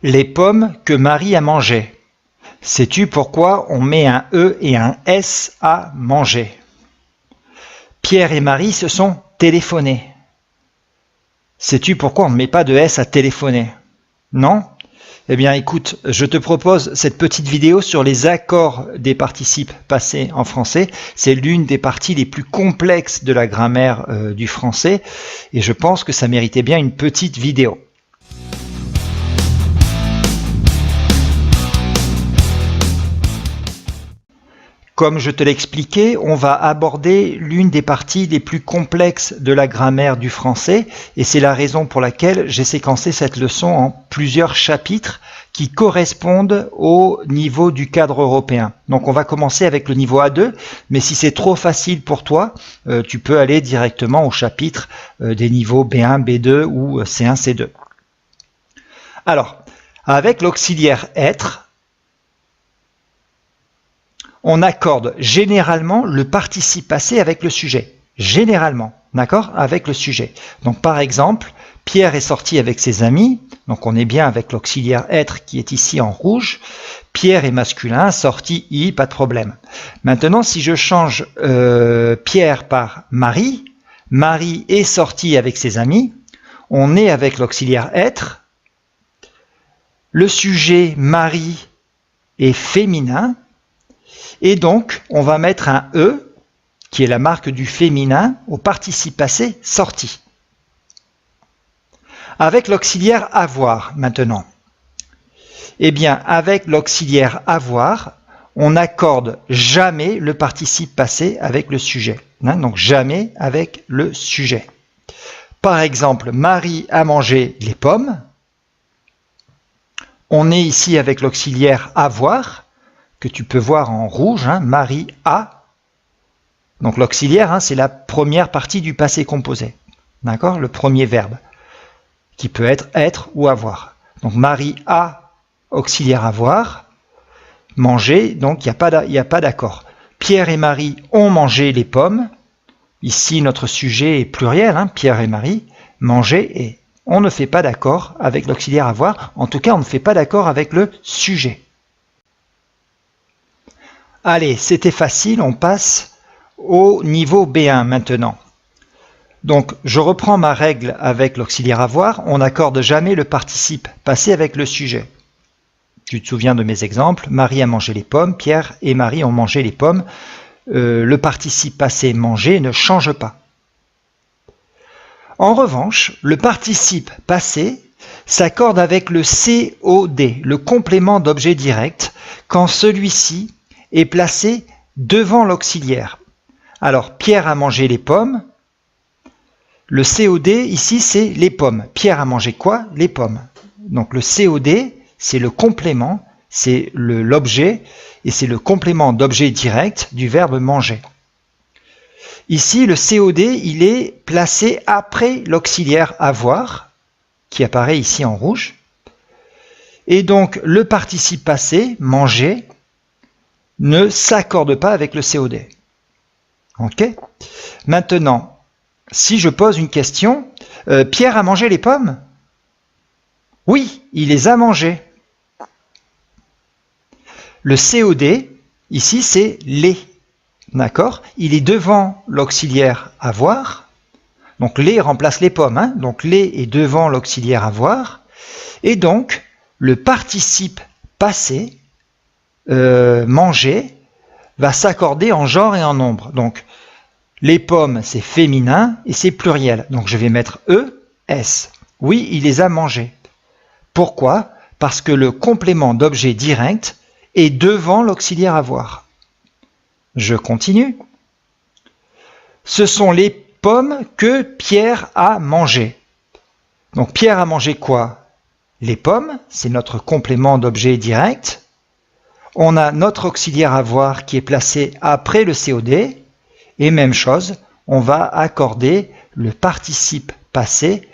les pommes que Marie a mangées. Sais-tu pourquoi on met un E et un S à manger? Pierre et Marie se sont téléphonés. Sais-tu pourquoi on ne met pas de S à téléphoner? Non? Eh bien écoute, je te propose cette petite vidéo sur les accords des participes passés en français. C'est l'une des parties les plus complexes de la grammaire du français et je pense que ça méritait bien une petite vidéo. Comme je te l'expliquais, on va aborder l'une des parties les plus complexes de la grammaire du français et c'est la raison pour laquelle j'ai séquencé cette leçon en plusieurs chapitres qui correspondent au niveau du cadre européen. Donc on va commencer avec le niveau A2, mais si c'est trop facile pour toi, tu peux aller directement au chapitre des niveaux B1, B2 ou C1, C2. Alors, avec l'auxiliaire être, on accorde généralement le participe passé avec le sujet. Généralement, d'accord? Avec le sujet. Donc par exemple, Pierre est sorti avec ses amis, donc on est bien avec l'auxiliaire être qui est ici en rouge. Pierre est masculin, sorti I, pas de problème. Maintenant, si je change Pierre par Marie, Marie est sortie avec ses amis, on est avec l'auxiliaire être. Le sujet Marie est féminin. Et donc, on va mettre un E, qui est la marque du féminin, au participe passé sorti. Avec l'auxiliaire avoir, maintenant. Eh bien, avec l'auxiliaire avoir, on n'accorde jamais le participe passé avec le sujet. Donc, jamais avec le sujet. Par exemple, Marie a mangé les pommes. On est ici avec l'auxiliaire avoir, que tu peux voir en rouge, Marie a. Donc l'auxiliaire, c'est la première partie du passé composé. D'accord? Le premier verbe, qui peut être ou avoir. Donc Marie a, auxiliaire avoir, manger, donc il n'y a pas d'accord. Pierre et Marie ont mangé les pommes. Ici, notre sujet est pluriel, Pierre et Marie, manger et on ne fait pas d'accord avec l'auxiliaire avoir. En tout cas, on ne fait pas d'accord avec le sujet. Allez, c'était facile, on passe au niveau B1 maintenant. Donc, je reprends ma règle avec l'auxiliaire avoir, on n'accorde jamais le participe passé avec le sujet. Tu te souviens de mes exemples, Marie a mangé les pommes, Pierre et Marie ont mangé les pommes. Le participe passé manger ne change pas. En revanche, le participe passé s'accorde avec le COD, le complément d'objet direct, quand celui-ci est placé devant l'auxiliaire. Alors, Pierre a mangé les pommes. Le COD, ici, c'est les pommes. Pierre a mangé quoi? Les pommes. Donc, le COD, c'est le complément, c'est l'objet, et c'est le complément d'objet direct du verbe manger. Ici, le COD, il est placé après l'auxiliaire avoir, qui apparaît ici en rouge. Et donc, le participe passé, manger, ne s'accorde pas avec le COD. Ok? Maintenant, si je pose une question, Pierre a mangé les pommes? Oui, il les a mangées. Le COD, ici, c'est les. D'accord? Il est devant l'auxiliaire avoir. Donc, les remplace les pommes. Donc, les est devant l'auxiliaire avoir. Et donc, le participe passé, manger, va s'accorder en genre et en nombre. Donc, les pommes, c'est féminin et c'est pluriel. Donc, je vais mettre E, S. Oui, il les a mangées. Pourquoi? Parce que le complément d'objet direct est devant l'auxiliaire avoir. Je continue. Ce sont les pommes que Pierre a mangées. Donc, Pierre a mangé quoi? Les pommes, c'est notre complément d'objet direct. On a notre auxiliaire avoir qui est placé après le COD. Et même chose, on va accorder le participe passé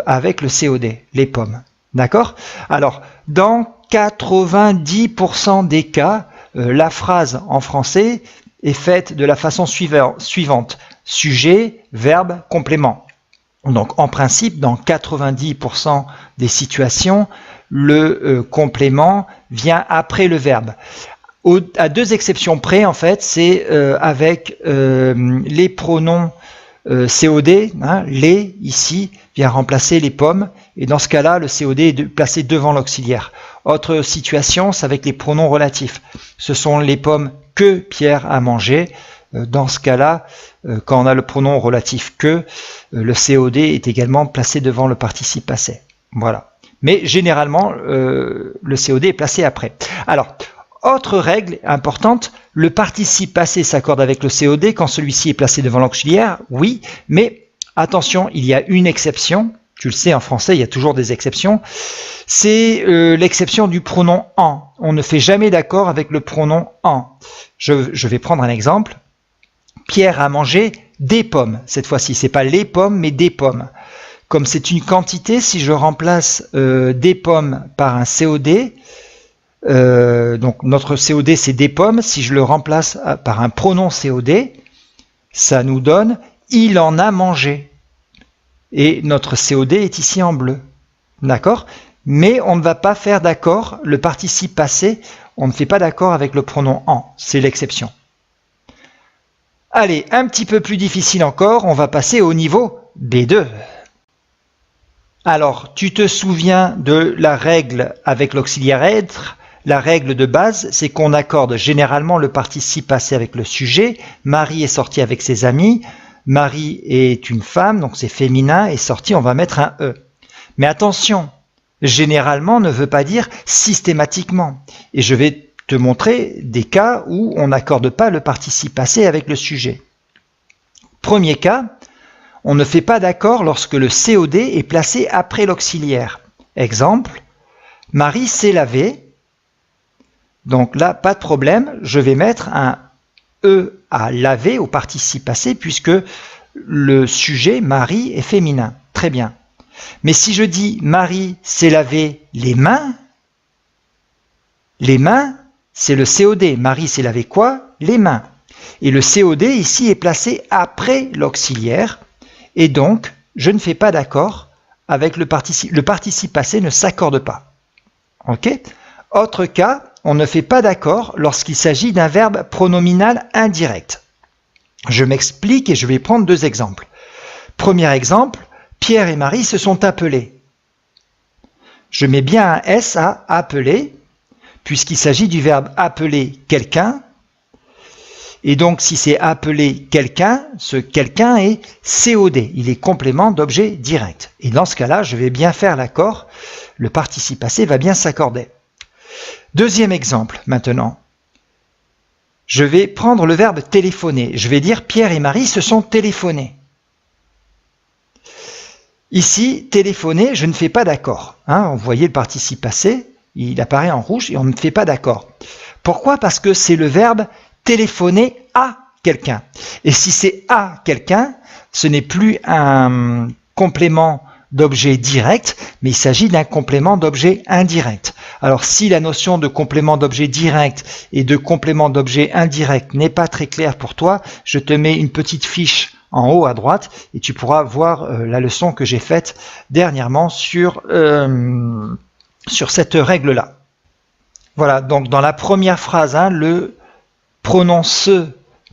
avec le COD, les pommes. D'accord? Alors, dans 90% des cas, la phrase en français est faite de la façon suivante. Sujet, verbe, complément. Donc en principe, dans 90% des situations, le complément vient après le verbe. À deux exceptions près, en fait, c'est avec les pronoms COD, hein, les, ici, vient remplacer les pommes, et dans ce cas-là, le COD est placé devant l'auxiliaire. Autre situation, c'est avec les pronoms relatifs. Ce sont les pommes que Pierre a mangées. Dans ce cas-là, quand on a le pronom relatif que, le COD est également placé devant le participe passé. Voilà. Mais généralement, le COD est placé après. Alors, autre règle importante, le participe passé s'accorde avec le COD quand celui-ci est placé devant l'auxiliaire, oui, mais attention, il y a une exception, tu le sais en français, il y a toujours des exceptions, c'est l'exception du pronom en. On ne fait jamais d'accord avec le pronom en. Je vais prendre un exemple. Pierre a mangé des pommes, cette fois-ci, c'est pas les pommes, mais des pommes. Comme c'est une quantité, si je remplace des pommes par un COD, donc notre COD c'est des pommes, si je le remplace par un pronom COD, ça nous donne il en a mangé. Et notre COD est ici en bleu. D'accord? Mais on ne va pas faire d'accord, le participe passé, on ne fait pas d'accord avec le pronom en, c'est l'exception. Allez, un petit peu plus difficile encore, on va passer au niveau B2. Alors, tu te souviens de la règle avec l'auxiliaire être. La règle de base, c'est qu'on accorde généralement le participe passé avec le sujet. Marie est sortie avec ses amis. Marie est une femme, donc c'est féminin, et sortie, on va mettre un E. Mais attention, généralement ne veut pas dire systématiquement. Et je vais te montrer des cas où on n'accorde pas le participe passé avec le sujet. Premier cas, on ne fait pas d'accord lorsque le COD est placé après l'auxiliaire. Exemple, Marie s'est lavée. Donc là, pas de problème, je vais mettre un E à laver au participe passé puisque le sujet Marie est féminin. Très bien. Mais si je dis Marie s'est lavé les mains, c'est le COD. Marie s'est lavé quoi? Les mains. Et le COD ici est placé après l'auxiliaire. Et donc, je ne fais pas d'accord avec le participe. Le participe passé ne s'accorde pas. Ok? Autre cas, on ne fait pas d'accord lorsqu'il s'agit d'un verbe pronominal indirect. Je m'explique et je vais prendre deux exemples. Premier exemple, Pierre et Marie se sont appelés. Je mets bien un S à appeler, puisqu'il s'agit du verbe appeler quelqu'un. Et donc, si c'est appeler quelqu'un, ce quelqu'un est COD. Il est complément d'objet direct. Et dans ce cas-là, je vais bien faire l'accord. Le participe passé va bien s'accorder. Deuxième exemple, maintenant. Je vais prendre le verbe téléphoner. Je vais dire Pierre et Marie se sont téléphonés. Ici, téléphoner, je ne fais pas d'accord. Vous voyez le participe passé, il apparaît en rouge et on ne fait pas d'accord. Pourquoi? Parce que c'est le verbe téléphoner à quelqu'un. Et si c'est à quelqu'un, ce n'est plus un complément d'objet direct, mais il s'agit d'un complément d'objet indirect. Alors si la notion de complément d'objet direct et de complément d'objet indirect n'est pas très claire pour toi, je te mets une petite fiche en haut à droite et tu pourras voir la leçon que j'ai faite dernièrement sur cette règle-là. Voilà, donc dans la première phrase, le pronom se,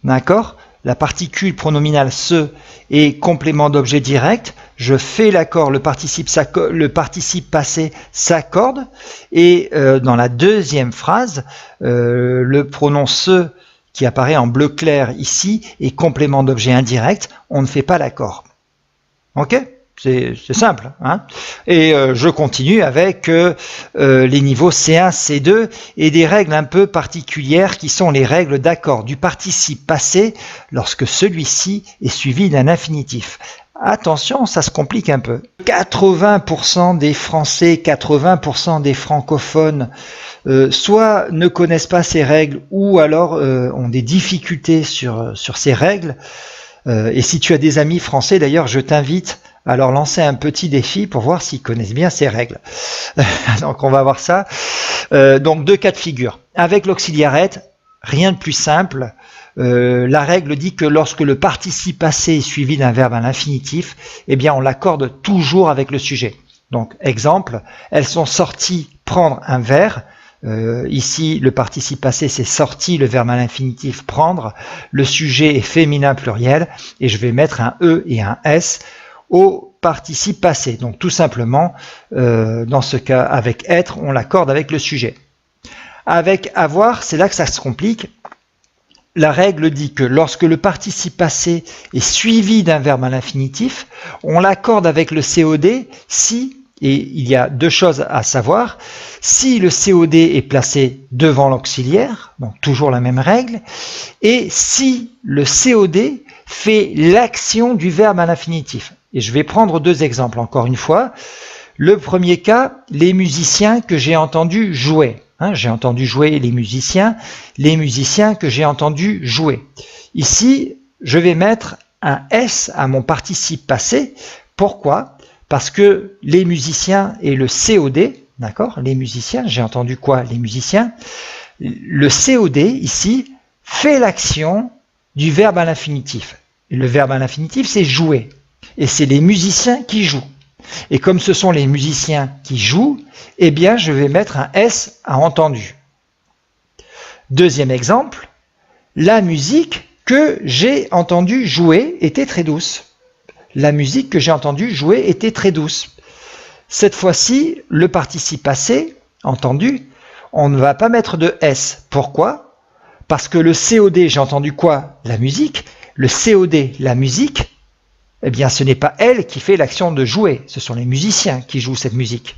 d'accord, la particule pronominale se est complément d'objet direct, je fais l'accord, le participe passé s'accorde, et dans la deuxième phrase, le pronom se qui apparaît en bleu clair ici est complément d'objet indirect, on ne fait pas l'accord. Ok? C'est simple. Et je continue avec les niveaux C1, C2 et des règles un peu particulières qui sont les règles d'accord du participe passé lorsque celui-ci est suivi d'un infinitif. Attention, ça se complique un peu. 80% des Français, 80% des francophones soit ne connaissent pas ces règles ou alors ont des difficultés sur ces règles. Et si tu as des amis français, d'ailleurs, je t'invite à leur lancer un petit défi pour voir s'ils connaissent bien ces règles. Donc on va voir ça. Donc deux cas de figure. Avec l'auxiliaire être, Rien de plus simple. La règle dit que lorsque le participe passé est suivi d'un verbe à l'infinitif, eh bien on l'accorde toujours avec le sujet. Donc exemple, elles sont sorties prendre un verre. Ici le participe passé c'est sorti, le verbe à l'infinitif prendre. Le sujet est féminin pluriel et je vais mettre un E et un S au participe passé. Donc tout simplement, dans ce cas avec être, on l'accorde avec le sujet. Avec avoir, c'est là que ça se complique. La règle dit que lorsque le participe passé est suivi d'un verbe à l'infinitif, on l'accorde avec le COD si, et il y a deux choses à savoir, si le COD est placé devant l'auxiliaire, donc toujours la même règle, et si le COD fait l'action du verbe à l'infinitif. Et je vais prendre deux exemples encore une fois. Le premier cas, les musiciens que j'ai entendus jouer. J'ai entendu jouer les musiciens que j'ai entendu jouer. Ici, je vais mettre un S à mon participe passé. Pourquoi? Parce que les musiciens et le COD, d'accord? Les musiciens, j'ai entendu quoi? Les musiciens. Le COD, ici, fait l'action du verbe à l'infinitif. Et le verbe à l'infinitif, c'est jouer. Et c'est les musiciens qui jouent. Et comme ce sont les musiciens qui jouent, eh bien je vais mettre un S à entendu. Deuxième exemple, la musique que j'ai entendu jouer était très douce. La musique que j'ai entendu jouer était très douce. Cette fois-ci, le participe passé, entendu, on ne va pas mettre de S. Pourquoi? Parce que le COD, j'ai entendu quoi? La musique. Le COD, la musique, eh bien ce n'est pas elle qui fait l'action de jouer, ce sont les musiciens qui jouent cette musique.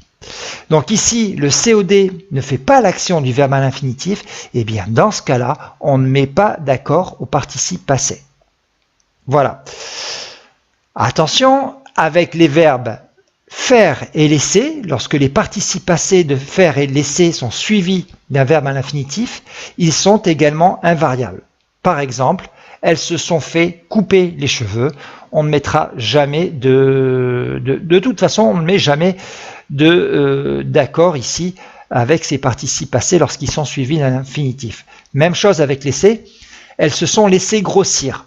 Donc ici, le COD ne fait pas l'action du verbe à l'infinitif, et bien dans ce cas-là, on ne met pas d'accord au participe passé. Voilà. Attention, avec les verbes faire et laisser, lorsque les participes passés de faire et laisser sont suivis d'un verbe à l'infinitif, ils sont également invariables. Par exemple, elles se sont fait couper les cheveux. On ne mettra jamais de toute façon, on ne met jamais d'accord ici avec ces participes passés lorsqu'ils sont suivis d'un infinitif. Même chose avec laisser. Elles se sont laissées grossir.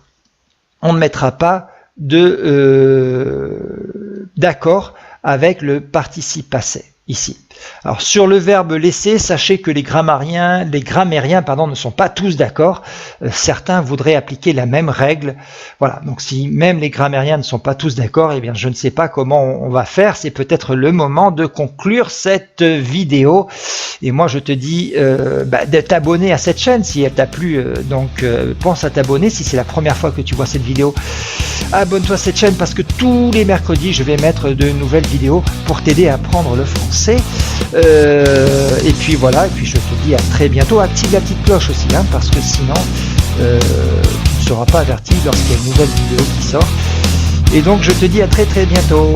On ne mettra pas d'accord avec le participe passé ici. Alors sur le verbe laisser, sachez que les grammairiens ne sont pas tous d'accord. Certains voudraient appliquer la même règle. Voilà, donc si même les grammairiens ne sont pas tous d'accord, eh bien je ne sais pas comment on va faire. C'est peut-être le moment de conclure cette vidéo. Et moi je te dis de t'abonner à cette chaîne si elle t'a plu. Donc pense à t'abonner si c'est la première fois que tu vois cette vidéo. Abonne-toi à cette chaîne parce que tous les mercredis je vais mettre de nouvelles vidéos pour t'aider à apprendre le français. Et puis voilà, et puis je te dis à très bientôt. Active la petite cloche aussi, parce que sinon tu ne seras pas averti lorsqu'il y a une nouvelle vidéo qui sort. Et donc je te dis à très bientôt.